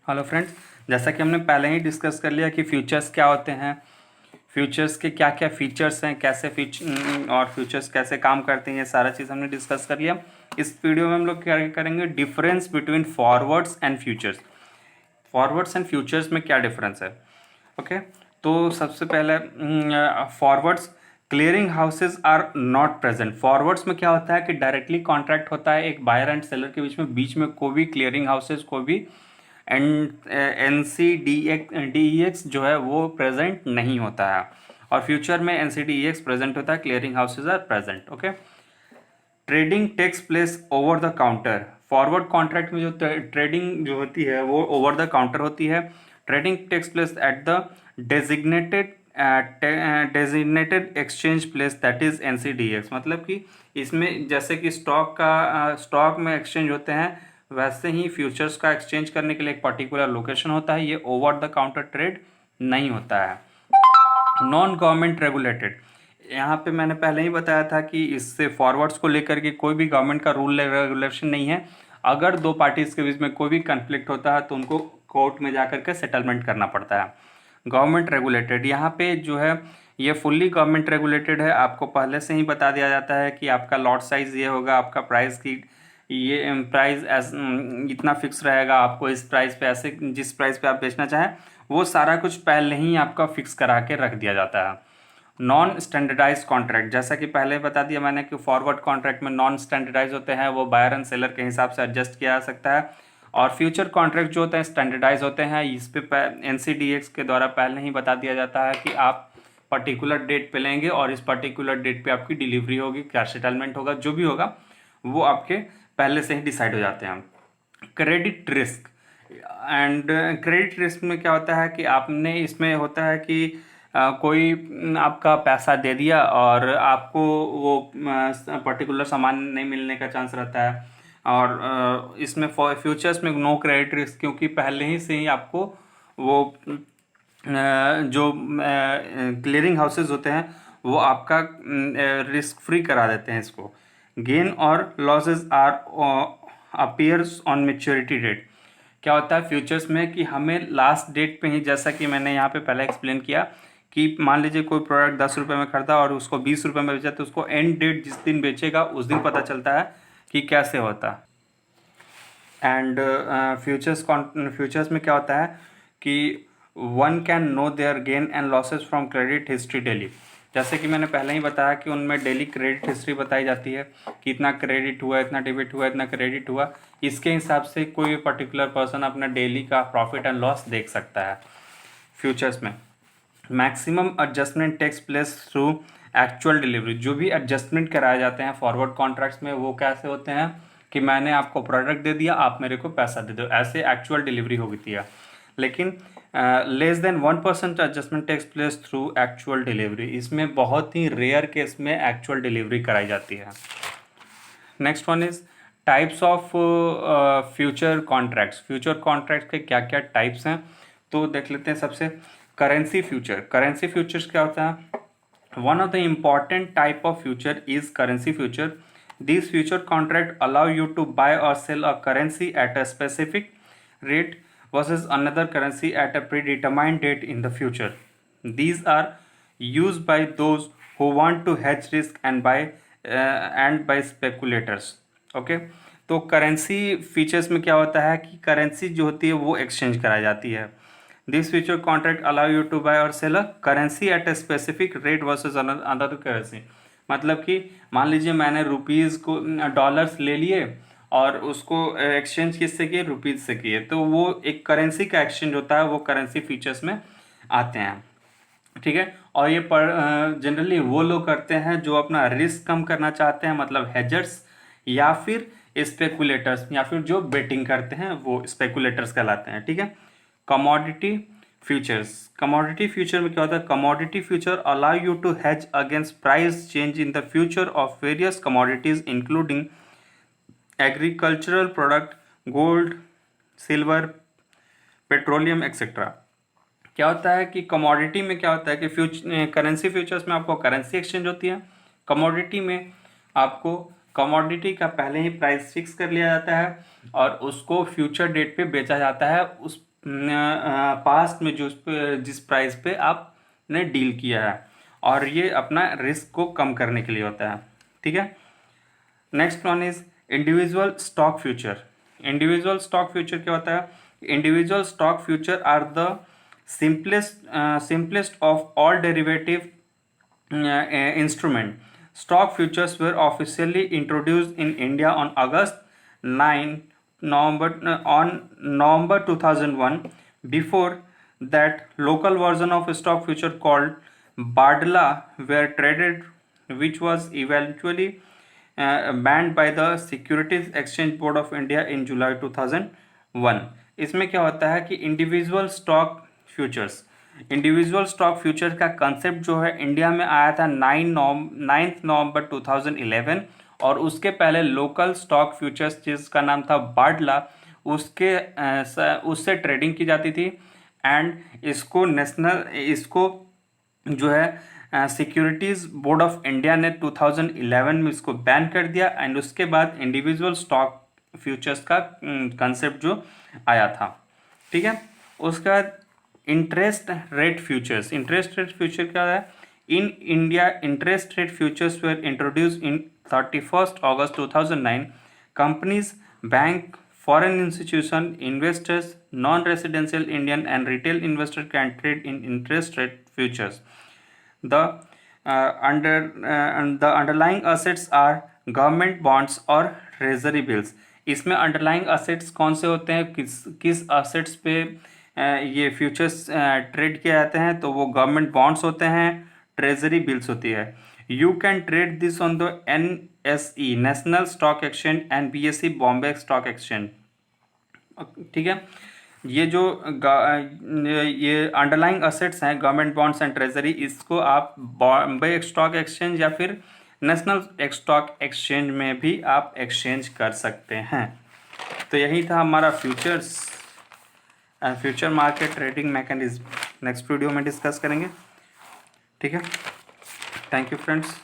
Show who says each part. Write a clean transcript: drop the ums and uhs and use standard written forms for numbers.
Speaker 1: Hello friends, जैसा कि हमने पहले ही डिस्कस कर लिया कि फ्यूचर्स क्या होते हैं, फ्यूचर्स के क्या क्या फीचर्स हैं, कैसे और फ्यूचर्स कैसे काम करते हैं, ये सारा चीज़ हमने डिस्कस कर लिया। इस वीडियो में हम लोग क्या करेंगे, difference between forwards and futures. Forwards and futures में क्या डिफरेंस है। ओके, तो सबसे पहले forwards, clearing houses are not present. Forwards में क्या होता है कि डायरेक्टली कॉन्ट्रैक्ट होता है एक बायर एंड सेलर के बीच में कोई भी क्लियरिंग हाउसेज, कोई भी NCDEX जो है वो प्रेजेंट नहीं होता है। और फ्यूचर में NCDEX प्रेजेंट होता है, clearing houses are present. Okay, trading takes place over the counter. Forward contract में जो ट्रेडिंग जो होती है वो ओवर द काउंटर होती है। Trading takes place at the designated exchange place, that is NCDEX। मतलब कि इसमें जैसे कि स्टॉक में एक्सचेंज होते हैं, वैसे ही फ्यूचर्स का एक्सचेंज करने के लिए एक पर्टिकुलर लोकेशन होता है। ये ओवर द काउंटर ट्रेड नहीं होता है। नॉन गवर्नमेंट रेगुलेटेड, यहाँ पे मैंने पहले ही बताया था कि इससे फॉरवर्ड्स को लेकर के कोई भी गवर्नमेंट का रूल रेगुलेशन नहीं है। अगर दो पार्टीज के बीच में कोई भी कन्फ्लिक्ट होता है तो उनको कोर्ट में जाकर के सेटलमेंट करना पड़ता है। गवर्नमेंट रेगुलेटेड, यहाँ पे जो है ये फुल्ली गवर्नमेंट रेगुलेटेड है। आपको पहले से ही बता दिया जाता है कि आपका लॉट साइज ये होगा, आपका प्राइस की ये प्राइस इतना फिक्स रहेगा, आपको इस प्राइस पे ऐसे जिस प्राइस पे आप बेचना चाहें वो सारा कुछ पहले ही आपका फिक्स करा के रख दिया जाता है। नॉन स्टैंडर्डाइज कॉन्ट्रैक्ट, जैसा कि पहले बता दिया मैंने कि फॉरवर्ड कॉन्ट्रैक्ट में नॉन स्टैंडर्डाइज होते हैं, वो बायर एंड सेलर के हिसाब से एडजस्ट किया जा सकता है। और फ्यूचर कॉन्ट्रैक्ट जो होते हैं स्टैंडर्डाइज होते हैं। इस पे NCDEX के द्वारा पहले ही बता दिया जाता है कि आप पर्टिकुलर डेट पे लेंगे और इस पर्टिकुलर डेट पे आपकी डिलीवरी होगी, क्या सेटलमेंट होगा, जो भी होगा वो आपके पहले से ही डिसाइड हो जाते हैं। Credit risk and credit risk में क्या होता है कि आपने इसमें होता है कि कोई आपका पैसा दे दिया और आपको वो पर्टिकुलर सामान नहीं मिलने का चांस रहता है। और इसमें फ्यूचर्स में नो क्रेडिट रिस्क, क्योंकि पहले ही से ही आपको वो जो क्लियरिंग हाउसेज होते हैं वो आपका रिस्क फ्री करा देते हैं इसको। गेन और losses are appears on maturity date. क्या होता है फ्यूचर्स में कि हमें लास्ट डेट पे ही, जैसा कि मैंने यहाँ पे पहले एक्सप्लेन किया कि मान लीजिए कोई प्रोडक्ट 10 रुपये में खरीदा और उसको 20 रुपये में बेचा, तो उसको एंड डेट जिस दिन बेचेगा उस दिन पता चलता है कि कैसे होता। एंड फ्यूचर्स में क्या होता है कि one can know their gain and losses from credit history daily. जैसे कि मैंने पहले ही बताया कि उनमें डेली क्रेडिट हिस्ट्री बताई जाती है कि इतना क्रेडिट हुआ, इतना डेबिट हुआ, इतना क्रेडिट हुआ। इसके हिसाब से कोई भी पर्टिकुलर पर्सन अपना डेली का प्रॉफिट एंड लॉस देख सकता है। फ्यूचर्स में maximum adjustment takes place through actual delivery. जो भी एडजस्टमेंट कराए जाते हैं फॉरवर्ड कॉन्ट्रैक्ट्स में वो कैसे होते हैं कि मैंने आपको प्रोडक्ट दे दिया, आप मेरे को पैसा दे दो, ऐसे एक्चुअल डिलीवरी होती है। लेकिन less than 1% adjustment takes place through actual delivery, इसमें बहुत ही रेयर केस में एक्चुअल डिलीवरी कराई जाती है। Next one is types of future contracts. Future contract के क्या क्या टाइप्स हैं तो देख लेते हैं। सबसे करेंसी फ्यूचर। करेंसी फ्यूचर्स क्या होता है? One of the important type of future is currency future. These future contract allow you to buy or sell a currency at a specific rate versus another currency at a predetermined date in the future. These are used by those who want to hedge risk and by speculators. Okay, तो currency features में क्या होता है कि currency जो होती है वो एक्सचेंज कराई जाती है। This future contract allow you to buy और sell a currency at a specific rate versus another currency. मतलब कि मान लीजिए मैंने रुपीज़ को डॉलर्स ले लिए और उसको एक्सचेंज किससे किए? रुपीज़ से किए, तो वो एक करेंसी का एक्सचेंज होता है, वो करेंसी फीचर्स में आते हैं। ठीक है, और ये जनरली वो लोग करते हैं जो अपना रिस्क कम करना चाहते हैं, मतलब हेजर्स या फिर स्पेकुलेटर्स या फिर जो बेटिंग करते हैं वो स्पेकुलेटर्स कहलाते हैं। ठीक है, कमोडिटी फ्यूचर्स। कमोडिटी फ्यूचर में क्या होता है? Commodity future allow you to hedge against price change in the future of various commodities including agricultural product, gold, silver, petroleum etcetera. क्या होता है कि कमोडिटी में क्या होता है कि करेंसी फ्यूचर्स में आपको करेंसी एक्सचेंज होती है। कमोडिटी में आपको कमोडिटी का पहले ही प्राइस फिक्स कर लिया जाता है और उसको फ्यूचर डेट पे बेचा जाता है उस पास्ट में जिस प्राइस पे आपने डील किया है, और ये अपना रिस्क को कम करने के लिए होता है। ठीक है। Next one is individual stock future. Individual stock future क्या होता है? Individual stock future are the simplest of all derivative instrument. Stock futures were officially introduced in India on August 9 November 2001. Before that, local version of a stock future called Badla were traded, which was eventually banned by the Securities Exchange Board of India in July 2001. इसमें क्या होता है कि individual stock future का concept जो है India में आया था 9 नवंबर 2011, और उसके पहले लोकल स्टॉक फ्यूचर्स जिसका नाम था बाडला, उससे ट्रेडिंग की जाती थी। एंड इसको जो है सिक्योरिटीज़ बोर्ड ऑफ इंडिया ने 2011 में इसको बैन कर दिया। एंड उसके बाद इंडिविजुअल स्टॉक फ्यूचर्स का कंसेप्ट जो आया था। ठीक है। उसके बाद इंटरेस्ट रेट फ्यूचर क्या है? In India interest rate futures were introduce in 31 August 2009. Companies, bank, foreign institution, investors, non-residential Indian and retail investor can trade in interest rate futures. The underlying assets are government bonds और treasury bills. इसमें underlying assets कौन से होते हैं, किस assets पे ये futures trade किए जाते हैं? तो वो गवर्नमेंट बॉन्ड्स होते हैं, ट्रेजरी बिल्स होती है। You can trade this on the NSE national stock exchange and BSE Bombay stock exchange. ठीक है। ये जो ये अंडरलाइंग असेट्स हैं गवर्नमेंट बॉन्ड्स एंड ट्रेजरी, इसको आप बॉम्बे स्टॉक एक्सचेंज या फिर नेशनल स्टॉक एक्सचेंज में भी आप एक्सचेंज कर सकते हैं। तो यही था हमारा future market trading mechanism. Next video में डिस्कस करेंगे। ठीक है। Thank you friends.